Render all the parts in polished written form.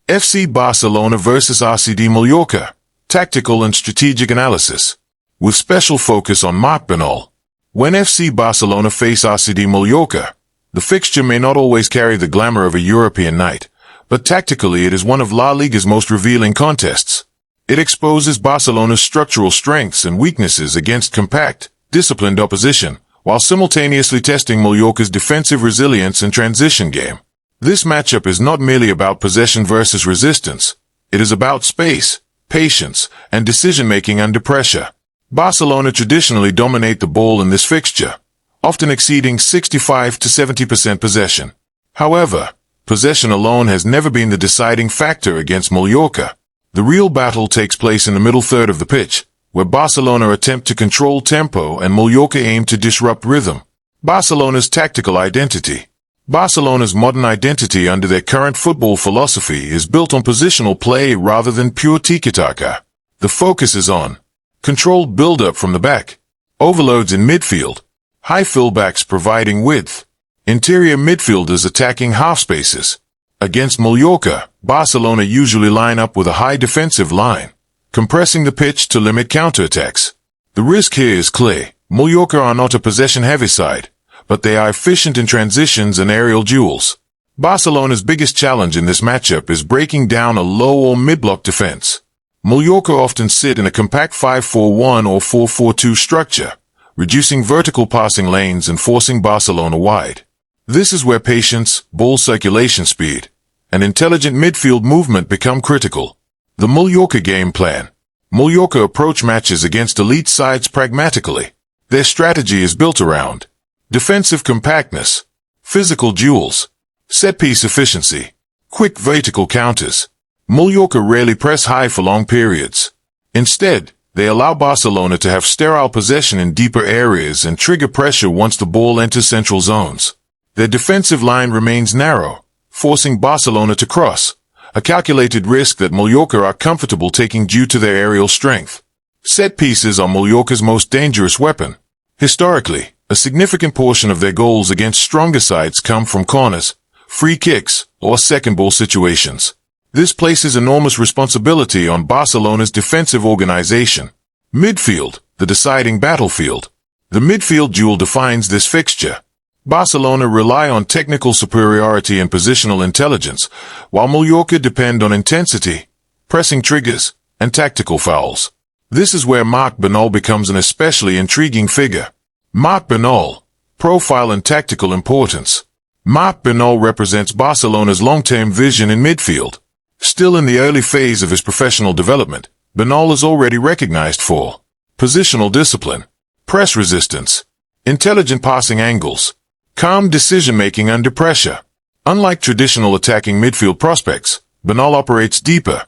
FC Barcelona vs R.C.D. Mallorca, tactical and strategic analysis, with special focus on Marc Bernal. When FC Barcelona face R.C.D. Mallorca, the fixture may not always carry the glamour of a European night, but tactically it is one of La Liga's most revealing contests. It exposes Barcelona's structural strengths and weaknesses against compact, disciplined opposition, while simultaneously testing Mallorca's defensive resilience and transition game. This matchup is not merely about possession versus resistance. It is about space, patience, and decision-making under pressure. Barcelona traditionally dominate the ball in this fixture, often exceeding 65 to 70% possession. However, possession alone has never been the deciding factor against Mallorca. The real battle takes place in the middle third of the pitch, where Barcelona attempt to control tempo and Mallorca aim to disrupt rhythm. Barcelona's tactical identity. Barcelona's modern identity under their current football philosophy is built on positional play rather than pure tiki-taka. The focus is on controlled build-up from the back, overloads in midfield, high fullbacks providing width, interior midfielders attacking half spaces. Against Mallorca, Barcelona usually line up with a high defensive line, compressing the pitch to limit counterattacks. The risk here is clear. Mallorca are not a possession-heavy side, but they are efficient in transitions and aerial duels. Barcelona's biggest challenge in this matchup is breaking down a low or mid-block defense. Mallorca often sit in a compact 5-4-1 or 4-4-2 structure, reducing vertical passing lanes and forcing Barcelona wide. This is where patience, ball circulation speed, and intelligent midfield movement become critical. The Mallorca game plan. Mallorca approach matches against elite sides pragmatically. Their strategy is built around defensive compactness, physical duels, set-piece efficiency, quick vertical counters. Mallorca rarely press high for long periods. Instead, they allow Barcelona to have sterile possession in deeper areas and trigger pressure once the ball enters central zones. Their defensive line remains narrow, forcing Barcelona to cross, a calculated risk that Mallorca are comfortable taking due to their aerial strength. Set pieces are Mallorca's most dangerous weapon. Historically, a significant portion of their goals against stronger sides come from corners, free kicks, or second ball situations. This places enormous responsibility on Barcelona's defensive organization. Midfield, the deciding battlefield. The midfield duel defines this fixture. Barcelona rely on technical superiority and positional intelligence, while Mallorca depend on intensity, pressing triggers, and tactical fouls. This is where Marc Bernal becomes an especially intriguing figure. Marc Bernal, profile and tactical importance. Marc Bernal represents Barcelona's long-term vision in midfield. Still in the early phase of his professional development, Bernal is already recognized for positional discipline, press resistance, intelligent passing angles, calm decision-making under pressure. Unlike traditional attacking midfield prospects, Bernal operates deeper,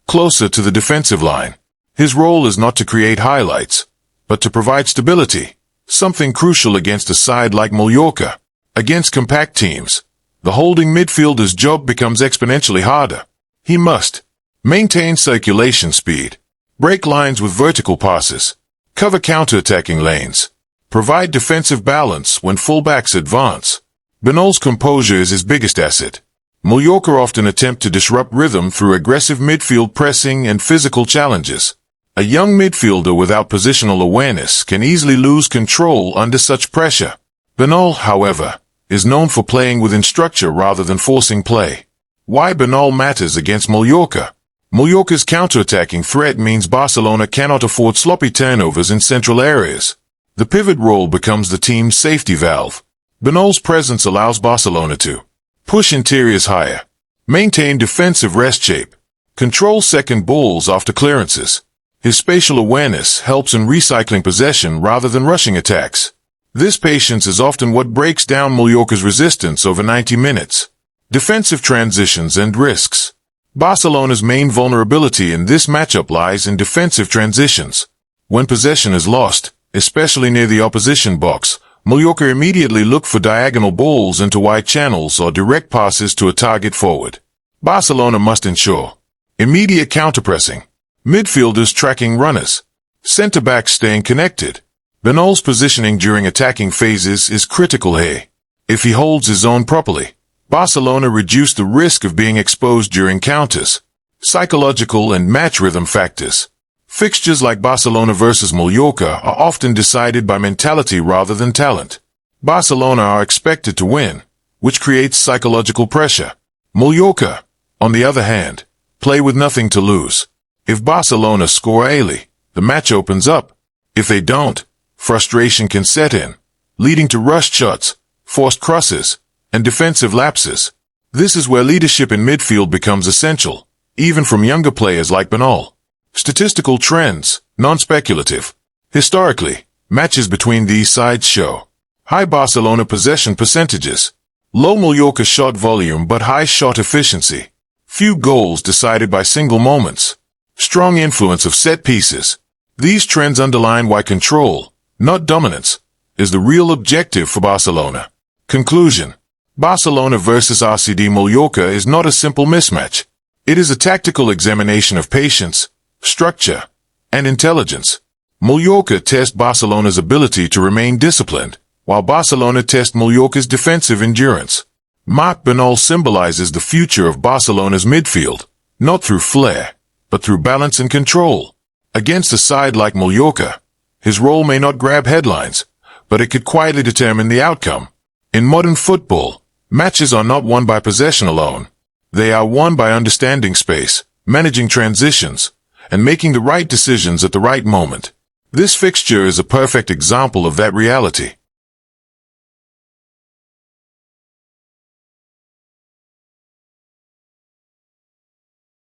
closer to the defensive line. His role is not to create highlights, but to provide stability, something crucial against a side like Mallorca. Against compact teams, the holding midfielder's job becomes exponentially harder. He must maintain circulation speed, break lines with vertical passes, cover counter-attacking lanes, provide defensive balance when fullbacks advance. Bernal's composure is his biggest asset. Mallorca often attempt to disrupt rhythm through aggressive midfield pressing and physical challenges. A young midfielder without positional awareness can easily lose control under such pressure. Bernal, however, is known for playing within structure rather than forcing play. Why Bernal matters against Mallorca. Mallorca's counter-attacking threat means Barcelona cannot afford sloppy turnovers in central areas. The pivot role becomes the team's safety valve. Bernal's presence allows Barcelona to push interiors higher, maintain defensive rest shape, control second balls after clearances. His spatial awareness helps in recycling possession rather than rushing attacks. This patience is often what breaks down Mallorca's resistance over 90 minutes. Defensive transitions and risks. Barcelona's main vulnerability in this matchup lies in defensive transitions. When possession is lost, especially near the opposition box, Mallorca immediately look for diagonal balls into wide channels or direct passes to a target forward. Barcelona must ensure immediate counterpressing, midfielders tracking runners, centre-backs staying connected. Bernal's positioning during attacking phases is critical here. If he holds his own properly, Barcelona reduced the risk of being exposed during counters, psychological and match rhythm factors. Fixtures like Barcelona versus Mallorca are often decided by mentality rather than talent. Barcelona are expected to win, which creates psychological pressure. Mallorca, on the other hand, play with nothing to lose. If Barcelona score early, the match opens up. If they don't, frustration can set in, leading to rushed shots, forced crosses, and defensive lapses. This is where leadership in midfield becomes essential, even from younger players like Bernal. Statistical trends, non-speculative. Historically, matches between these sides show high Barcelona possession percentages, low Mallorca shot volume but high shot efficiency, few goals decided by single moments, strong influence of set pieces. These trends underline why control, not dominance, is the real objective for Barcelona. Conclusion: Barcelona versus R.C.D. Mallorca is not a simple mismatch. It is a tactical examination of patience, structure, and intelligence. Mallorca tests Barcelona's ability to remain disciplined, while Barcelona tests Mallorca's defensive endurance. Marc Bernal symbolizes the future of Barcelona's midfield, not through flair, but through balance and control. Against a side like Mallorca, his role may not grab headlines, but it could quietly determine the outcome. In modern football, matches are not won by possession alone. They are won by understanding space, managing transitions, and making the right decisions at the right moment. This fixture is a perfect example of that reality.